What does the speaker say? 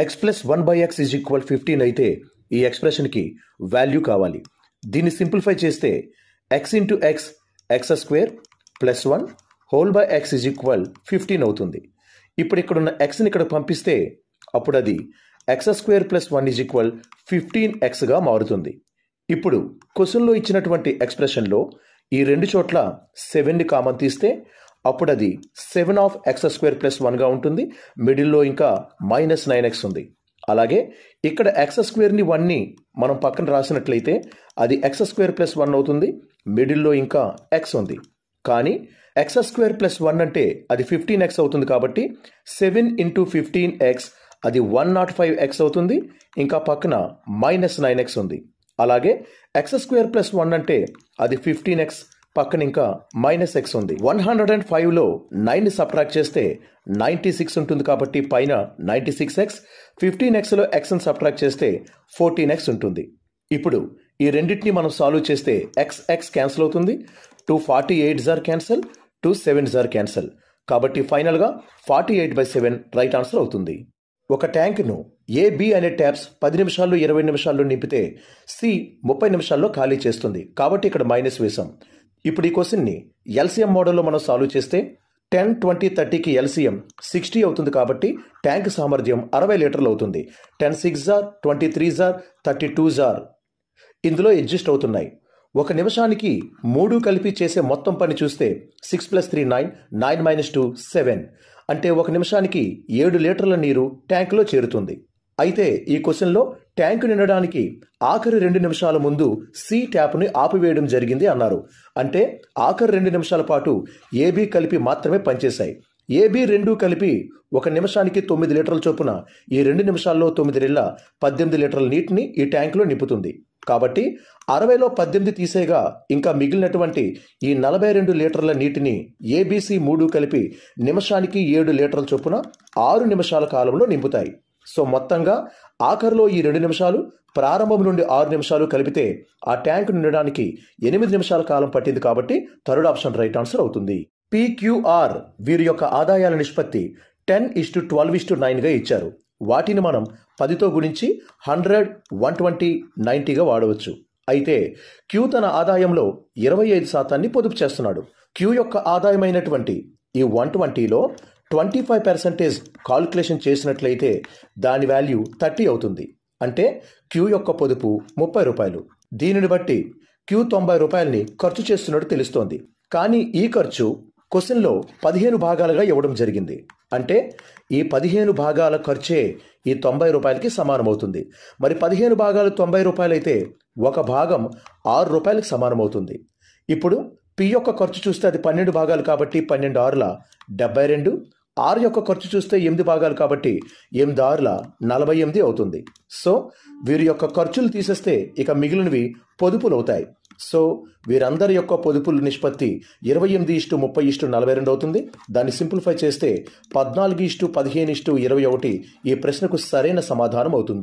X plus 1/x is equal 15 అయితే ఈ ఎక్స్ప్రెషన్కి value కావాలి. దీన్ని సింప్లిఫై చేస్తే x into x x square plus 1 whole by x is equal 15 అవుతుంది. ఇప్పుడు ఇక్కడున్న ఎక్స్ని ఇక్కడ పంపిస్తే అప్పుడు అది x square plus 1 is equal 15xగా మారుతుంది. ఇప్పుడు క్వశ్చన్లో ఇచ్చినటువంటి ఎక్స్ప్రెషన్లో ఈ రెండు చోట్ల 7ని కామన్ తీస్తే అప్పుడు అది 7 ఆఫ్ ఎక్స్ స్క్వేర్ ప్లస్ 1గా ఉంటుంది. మిడిల్లో ఇంకా -9x ఉంది. అలాగే ఇక్కడ ఎక్స్ స్క్వేర్ని 1ని మనం పక్కన రాసినట్లయితే అది ఎక్స్ స్క్వేర్ ప్లస్ 1 అవుతుంది. మిడిల్లో ఇంకా ఎక్స్ ఉంది. కానీ ఎక్స్ స్క్వేర్ ప్లస్ 1 అంటే అది 15x అవుతుంది. కాబట్టి 7 ఇంటూ 15x అది 105x అవుతుంది. ఇంకా పక్కన -9x ఉంది. అలాగే ఎక్స్ స్క్వేర్ ప్లస్ 1 అంటే అది 15x, పక్కన ఇంకా -x ఉంది. 105లో 9ని సబ్ట్రాక్ట్ చేస్తే 96 ఉంటుంది. కాబట్టి పైన 96x, 15xలో xని సబ్ట్రాక్ట్ చేస్తే 14x ఉంటుంది. ఇప్పుడు ఈ రెండింటిని మనం సాల్వ్ చేస్తే x క్యాన్సిల్ అవుతుంది. 248 జార్ క్యాన్సిల్, 2 7 క్యాన్సిల్. కాబట్టి ఫైనల్గా 48/7 రైట్ ఆన్సర్ అవుతుంది. ఒక ట్యాంక్ను AB అనే ట్యాప్స్ 10 నిమిషాల్లో 20 నిమిషాల్లో నింపితే C 30 నిమిషాల్లో ఖాళీ చేస్తుంది. కాబట్టి ఇక్కడ మైనస్ వేసాం. ఇప్పుడు ఈ క్వశ్చన్ని LCM మోడల్లో మనం సాల్వ్ చేస్తే 10, 20, 30కి LCM 60 అవుతుంది. కాబట్టి ట్యాంక్ సామర్థ్యం 60 లీటర్లు అవుతుంది. 10 6 జార్, 23 జార్, 32 జార్ ఇందులో అడ్జస్ట్ అవుతున్నాయి. ఒక నిమిషానికి 3 కలిపి చేసే మొత్తం పని చూస్తే 6 + 3 9, 9 - 2 7 అంటే ఒక నిమిషానికి 7 లీటర్ల నీరు ట్యాంకులో చేరుతుంది. అయితే ఈ క్వశ్చన్లో ట్యాంకు నిండడానికి ఆఖరి 2 నిమిషాల ముందు C ట్యాప్ని ఆపివేయడం జరిగింది అన్నారు. అంటే ఆఖరి 2 నిమిషాల పాటు AB కలిపి మాత్రమే పనిచేశాయి. AB 2 కలిపి ఒక నిమిషానికి 9 లీటర్ల చొప్పున ఈ 2 నిమిషాల్లో 9 18 లీటర్ల నీటిని ఈ ట్యాంకులో నింపుతుంది. కాబట్టి 60లో 18 తీసేగా ఇంకా మిగిలినటువంటి ఈ 42 లీటర్ల నీటిని ABC 3 కలిపి నిమిషానికి 7 లీటర్ల చొప్పున 6 నిమిషాల కాలంలో నింపుతాయి. సో మొత్తంగా ఆఖరిలో ఈ 2 నిమిషాలు, ప్రారంభం నుండి 6 నిమిషాలు కలిపితే ఆ ట్యాంక్ నిండడానికి 8 నిమిషాల కాలం పట్టింది. కాబట్టి థర్డ్ ఆప్షన్ రైట్ ఆన్సర్ అవుతుంది. PQR వీరి యొక్క ఆదాయాల నిష్పత్తి 10:12:9గా ఇచ్చారు. వాటిని మనం 10తో గుణించి 100, 120, 90గా వాడవచ్చు. అయితే Q తన ఆదాయంలో 25% పొదుపు చేస్తున్నాడు. Q యొక్క ఆదాయమైనటువంటి ఈ 120లో 25% కాల్కులేషన్ చేసినట్లయితే దాని వాల్యూ 30 అవుతుంది. అంటే Q యొక్క పొదుపు 30 రూపాయలు. దీనిని బట్టి Q 90 రూపాయలని ఖర్చు చేస్తున్నట్టు తెలుస్తోంది. కానీ ఈ ఖర్చు క్వశ్చన్లో 15 భాగాలుగా ఇవ్వడం జరిగింది. అంటే ఈ 15 భాగాల ఖర్చే ఈ 90 రూపాయలకి సమానమవుతుంది. మరి 15 భాగాలు 90 రూపాయలు అయితే ఒక భాగం 6 రూపాయలకి సమానమవుతుంది. ఇప్పుడు P యొక్క ఖర్చు చూస్తే అది 12 భాగాలు కాబట్టి 12 6ల 72. R యొక్క ఖర్చు చూస్తే 8 భాగాలు కాబట్టి 8 6ల 48 అవుతుంది. సో వీరి యొక్క ఖర్చులు తీసేస్తే ఇక మిగిలినవి పొదుపులు అవుతాయి. సో వీరందరి యొక్క పొదుపుల నిష్పత్తి 28:30:42 అవుతుంది. దాన్ని సింప్లిఫై చేస్తే 14:15:21 ఈ ప్రశ్నకు సరైన సమాధానం అవుతుంది.